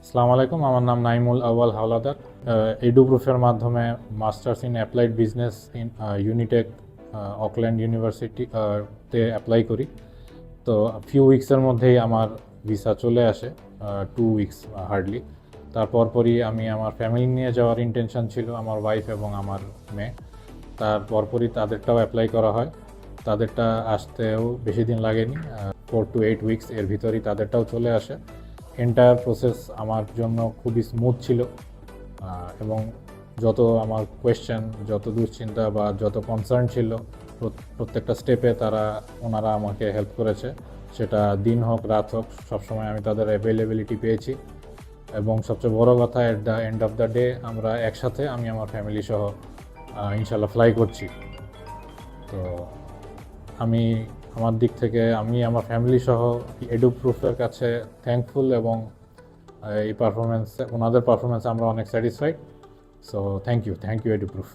আসসালামু আলাইকুম, আমার নাম নাইমুল আউয়াল হাওলাদার। এডুপ্রুফের মাধ্যমে masters in applied business in Unitech Auckland university তে অ্যাপ্লাই করি। তো ফিউ উইক্সের মধ্যেই আমার ভিসা চলে আসে, 2 উইকস হার্ডলি। তারপর পরই আমি আমার ফ্যামিলি নিয়ে যাওয়ার ইন্টেনশন ছিল, আমার ওয়াইফ এবং আমার মেয়ে। তারপরই তাদেরটাও অ্যাপ্লাই করা হয়। তাদেরটা আসতেও বেশি দিন লাগেনি, 4 to 8 উইকস এর ভিতরেই তাদেরটাও চলে আসে। এন্টায়ার প্রসেস আমার জন্য খুবই স্মুথ ছিল, এবং যত আমার কোয়েশ্চেন, যত দুশ্চিন্তা বা যত কনসার্ন ছিল, প্রত্যেকটা স্টেপে ওনারা আমাকে হেল্প করেছে। সেটা দিন হোক রাত হোক, সবসময় আমি তাদের অ্যাভেলেবিলিটি পেয়েছি। এবং সবচেয়ে বড় কথা, at the end of the day আমরা একসাথে, আমি আমার ফ্যামিলি সহ ইনশাল্লাহ ফ্লাই করছি। তো আমি আমার দিক থেকে আমি আমার ফ্যামিলি সহ এডুপ্রুফের কাছে থ্যাঙ্কফুল, এবং এই পারফরমেন্স, ওনাদের পারফরমেন্স আমরা অনেক স্যাটিসফাইড। So thank you এডুপ্রুফ।